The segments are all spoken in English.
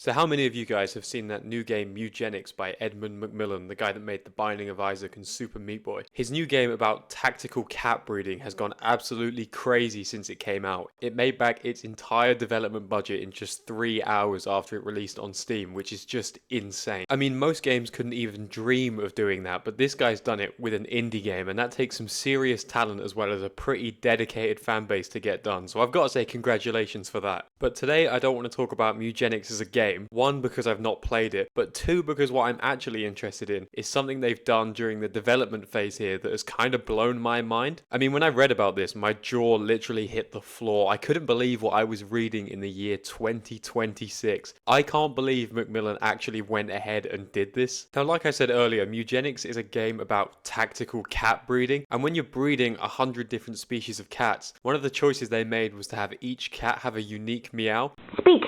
So how many of you guys have seen that new game Mewgenics by Edmund Macmillan, the guy that made The Binding of Isaac and Super Meat Boy? His new game about tactical cat breeding has gone absolutely crazy since it came out. It made back its entire development budget in just 3 hours after it released on Steam, which is just insane. I mean, most games couldn't even dream of doing that, but this guy's done it with an indie game, and that takes some serious talent as well as a pretty dedicated fan base to get done. So I've got to say congratulations for that. But today I don't want to talk about Mewgenics as a game. One, because I've not played it, but two, because what I'm actually interested in is something they've done during the development phase here that has kind of blown my mind. I mean, when I read about this, my jaw literally hit the floor. I couldn't believe what I was reading in the year 2026. I can't believe Macmillan actually went ahead and did this. Now, like I said earlier, Mewgenics is a game about tactical cat breeding, and when you're breeding 100 different species of cats, one of the choices they made was to have each cat have a unique meow. Speak.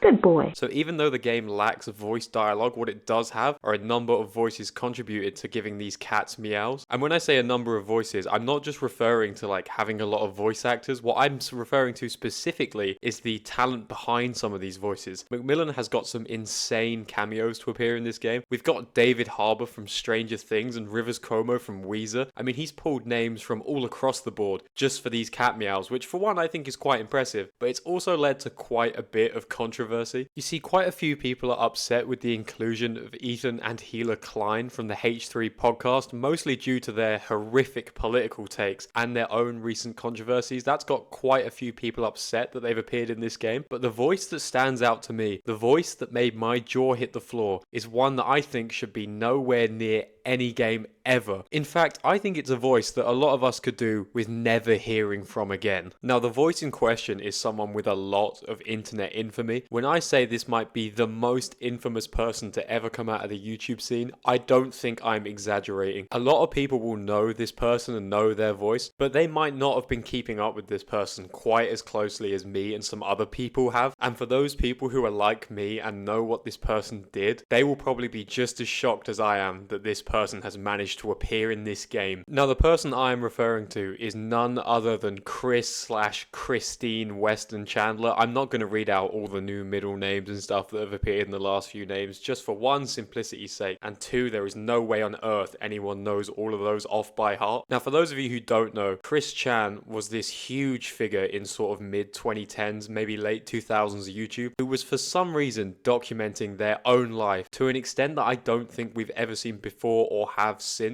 Good boy. So even though the game lacks voice dialogue, what it does have are a number of voices contributed to giving these cats meows. And when I say a number of voices, I'm not just referring to like having a lot of voice actors. What I'm referring to specifically is the talent behind some of these voices. Macmillan has got some insane cameos to appear in this game. We've got David Harbour from Stranger Things and Rivers Cuomo from Weezer. I mean, he's pulled names from all across the board just for these cat meows, which for one I think is quite impressive, but it's also led to quite a bit of controversy. You see, quite a few people are upset with the inclusion of Ethan and Gila Klein from the H3 podcast, mostly due to their horrific political takes and their own recent controversies. That's got quite a few people upset that they've appeared in this game, but the voice that stands out to me, the voice that made my jaw hit the floor, is one that I think should be nowhere near any game ever. In fact, I think it's a voice that a lot of us could do with never hearing from again. Now, the voice in question is someone with a lot of internet infamy. When I say this might be the most infamous person to ever come out of the YouTube scene, I don't think I'm exaggerating. A lot of people will know this person and know their voice, but they might not have been keeping up with this person quite as closely as me and some other people have. And for those people who are like me and know what this person did, they will probably be just as shocked as I am that this person has managed to appear in this game. Now, the person I am referring to is none other than Chris/Christine Weston Chandler. I'm not going to read out all the new middle names and stuff that have appeared in the last few names, just for one, simplicity's sake, and two, there is no way on earth anyone knows all of those off by heart. Now, for those of you who don't know, Chris Chan was this huge figure in sort of mid-2010s, maybe late 2000s YouTube, who was for some reason documenting their own life to an extent that I don't think we've ever seen before or have since.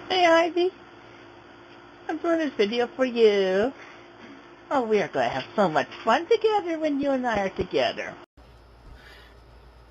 Hey Ivy, I'm doing this video for you. Oh, we are going to have so much fun together when you and I are together.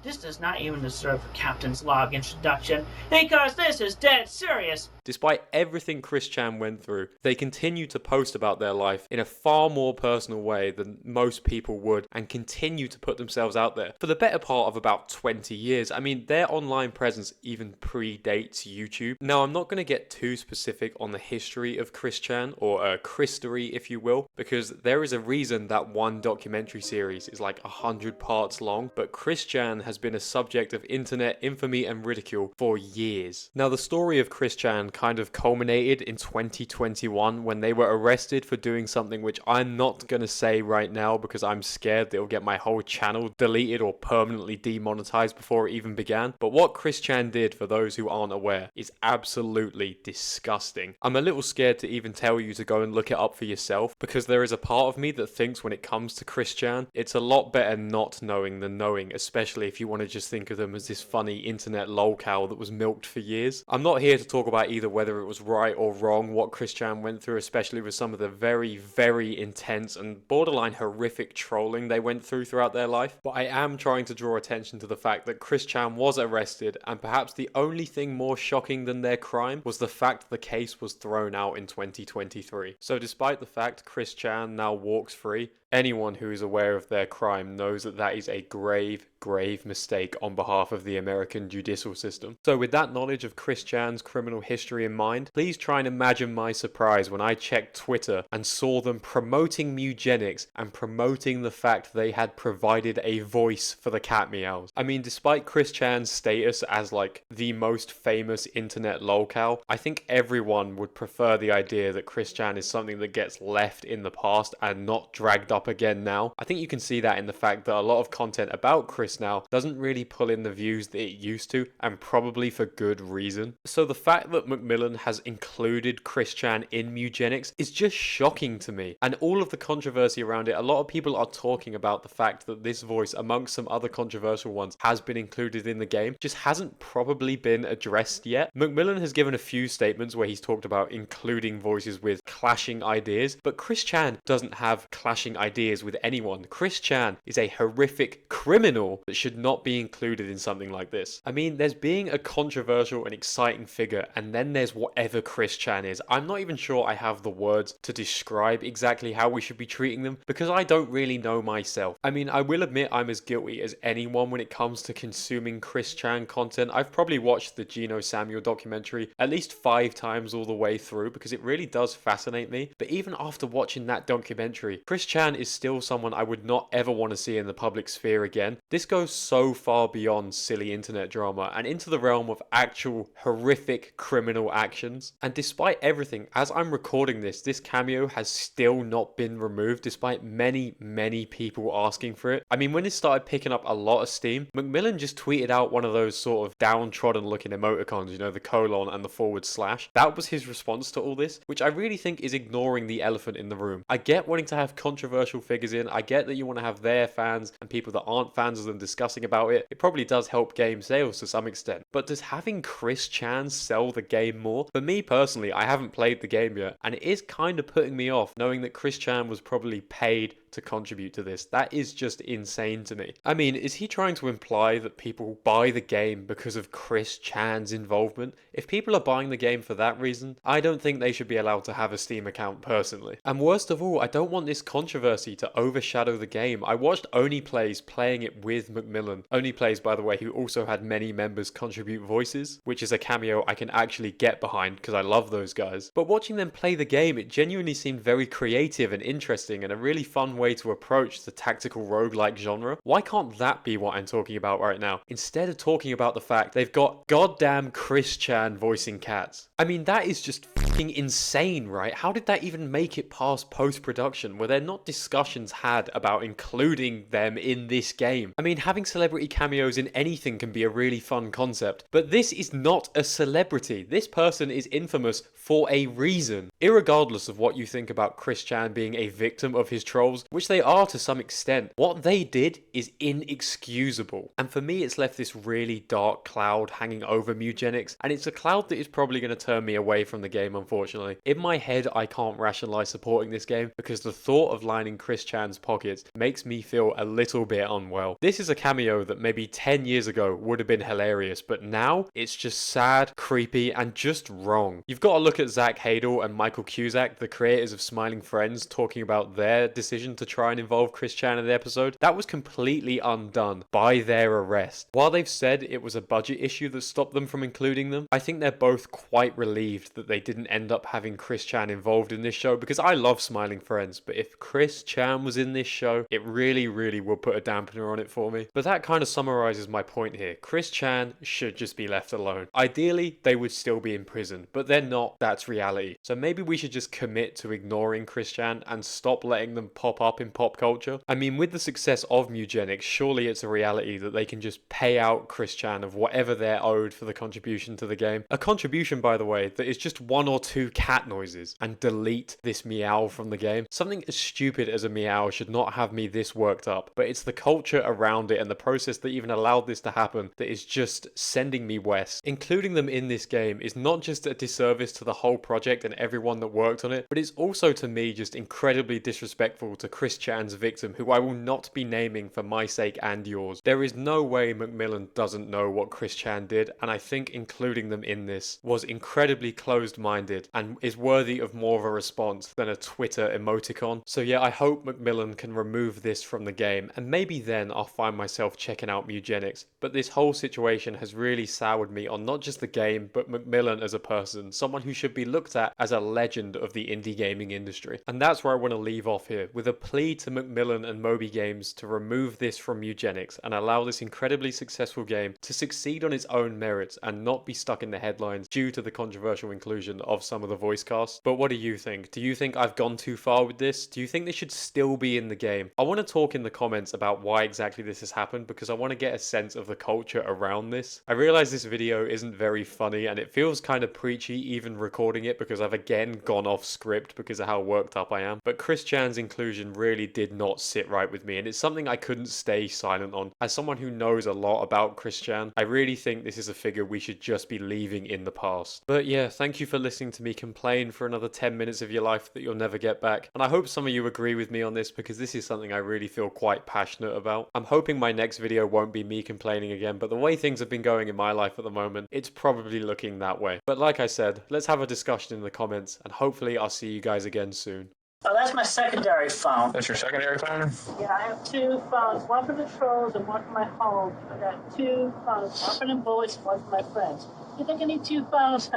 This does not even deserve a captain's log introduction, because this is dead serious. Despite everything Chris Chan went through, they continue to post about their life in a far more personal way than most people would, and continue to put themselves out there for the better part of about 20 years. I mean, their online presence even predates YouTube. Now, I'm not going to get too specific on the history of Chris Chan, or Christery, if you will, because there is a reason that one documentary series is like 100 parts long, but Chris Chan has been a subject of internet infamy and ridicule for years. Now, the story of Chris Chan kind of culminated in 2021 when they were arrested for doing something which I'm not going to say right now because I'm scared that it'll get my whole channel deleted or permanently demonetized before it even began. But what Chris Chan did, for those who aren't aware, is absolutely disgusting. I'm a little scared to even tell you to go and look it up for yourself, because there is a part of me that thinks when it comes to Chris Chan, it's a lot better not knowing than knowing, especially if you want to just think of them as this funny internet lolcow that was milked for years. I'm not here to talk about either whether it was right or wrong what Chris Chan went through, especially with some of the very, very intense and borderline horrific trolling they went through throughout their life. But I am trying to draw attention to the fact that Chris Chan was arrested, and perhaps the only thing more shocking than their crime was the fact the case was thrown out in 2023. So despite the fact Chris Chan now walks free, anyone who is aware of their crime knows that that is a grave, grave mistake on behalf of the American judicial system. So with that knowledge of Chris Chan's criminal history in mind, please try and imagine my surprise when I checked Twitter and saw them promoting Mewgenics and promoting the fact they had provided a voice for the cat meows. I mean, despite Chris Chan's status as like the most famous internet lolcow, I think everyone would prefer the idea that Chris Chan is something that gets left in the past and not dragged up up again now. I think you can see that in the fact that a lot of content about Chris now doesn't really pull in the views that it used to, and probably for good reason. So the fact that Macmillan has included Chris Chan in Mewgenics is just shocking to me. And all of the controversy around it, a lot of people are talking about the fact that this voice, amongst some other controversial ones, has been included in the game, just hasn't probably been addressed yet. Macmillan has given a few statements where he's talked about including voices with clashing ideas, but Chris Chan doesn't have clashing ideas with anyone. Chris Chan is a horrific criminal that should not be included in something like this. I mean, there's being a controversial and exciting figure, and then there's whatever Chris Chan is. I'm not even sure I have the words to describe exactly how we should be treating them, because I don't really know myself. I mean, I will admit I'm as guilty as anyone when it comes to consuming Chris Chan content. I've probably watched the Gino Samuel documentary at least 5 times all the way through, because it really does fascinate me. But even after watching that documentary, Chris Chan is still someone I would not ever want to see in the public sphere again. This goes so far beyond silly internet drama and into the realm of actual horrific criminal actions. And despite everything, as I'm recording this, this cameo has still not been removed despite many people asking for it. I mean, when it started picking up a lot of steam, Macmillan just tweeted out one of those sort of downtrodden looking emoticons, you know, the colon and the forward slash. That was his response to all this, which I really think is ignoring the elephant in the room. I get wanting to have controversial figures in, I get that you want to have their fans and people that aren't fans of them discussing about it. It probably does help game sales to some extent, but does having Chris Chan sell the game more? For me personally, I haven't played the game yet, and it is kind of putting me off knowing that Chris Chan was probably paid to contribute to this. That is just insane to me. I mean, is he trying to imply that people buy the game because of Chris Chan's involvement? If people are buying the game for that reason, I don't think they should be allowed to have a Steam account personally. And worst of all, I don't want this controversy to overshadow the game. I watched Oni Plays playing it with Macmillan. Oni Plays, by the way, who also had many members contribute voices, which is a cameo I can actually get behind because I love those guys. But watching them play the game, it genuinely seemed very creative and interesting and a really fun way to approach the tactical roguelike genre. Why can't that be what I'm talking about right now? Instead of talking about the fact they've got goddamn Chris Chan voicing cats. I mean, that is just fucking insane, right? How did that even make it past post-production? Were there not discussions had about including them in this game? I mean, having celebrity cameos in anything can be a really fun concept, but this is not a celebrity. This person is infamous for a reason. Irregardless of what you think about Chris Chan being a victim of his trolls, which they are to some extent, what they did is inexcusable. And for me, it's left this really dark cloud hanging over Mewgenics, and it's a cloud that is probably going to turn me away from the game, unfortunately. In my head, I can't rationalize supporting this game because the thought of lining Chris Chan's pockets makes me feel a little bit unwell. This is a cameo that maybe 10 years ago would have been hilarious, but now it's just sad, creepy, and just wrong. You've got to look at Zach Hadel and Michael Cusack, the creators of Smiling Friends, talking about their decision to try and involve Chris Chan in the episode. That was completely undone by their arrest. While they've said it was a budget issue that stopped them from including them, I think they're both quite relieved that they didn't end up having Chris Chan involved in this show, because I love Smiling Friends, but if Chris Chan was in this show, it really would put a dampener on it for me. But that kind of summarizes my point here. Chris Chan should just be left alone. Ideally, they would still be in prison, but they're not. That's reality. So maybe we should just commit to ignoring Chris Chan and stop letting them pop up in pop culture. I mean, with the success of Mewgenics, surely it's a reality that they can just pay out Chris Chan of whatever they're owed for the contribution to the game. A contribution, by the way, that is just 1 or 2 cat noises, and delete this meow from the game. Something as stupid as a meow should not have me this worked up, but it's the culture around it and the process that even allowed this to happen that is just sending me west. Including them in this game is not just a disservice to the whole project and everyone that worked on it, but it's also to me just incredibly disrespectful to Chris Chan's victim, who I will not be naming for my sake and yours. There is no way Macmillan doesn't know what Chris Chan did, and I think including them in this was incredibly closed-minded and is worthy of more of a response than a Twitter emoticon. So yeah, I hope Macmillan can remove this from the game, and maybe then I'll find myself checking out Mewgenics. But this whole situation has really soured me on not just the game, but Macmillan as a person, someone who should be looked at as a legend of the indie gaming industry. And that's where I want to leave off here, with a plea to Macmillan and Moby Games to remove this from Mewgenics and allow this incredibly successful game to succeed on its own merits and not be stuck in the headlines due to the controversial inclusion of of some of the voice cast. But what do you think? Do you think I've gone too far with this? Do you think they should still be in the game? I want to talk in the comments about why exactly this has happened, because I want to get a sense of the culture around this. I realize this video isn't very funny and it feels kind of preachy even recording it, because I've again gone off script because of how worked up I am. But Chris Chan's inclusion really did not sit right with me, and it's something I couldn't stay silent on. As someone who knows a lot about Chris Chan, I really think this is a figure we should just be leaving in the past. But yeah, thank you for listening to me complain for another 10 minutes of your life that you'll never get back. And I hope some of you agree with me on this, because this is something I really feel quite passionate about. I'm hoping my next video won't be me complaining again, but the way things have been going in my life at the moment, it's probably looking that way. But like I said, let's have a discussion in the comments, and hopefully I'll see you guys again soon. Oh, that's my secondary phone. That's your secondary phone? Yeah, I have two phones, one for the trolls and one for my home. I got two phones, one for the boys and one for my friends. You think I need two phones?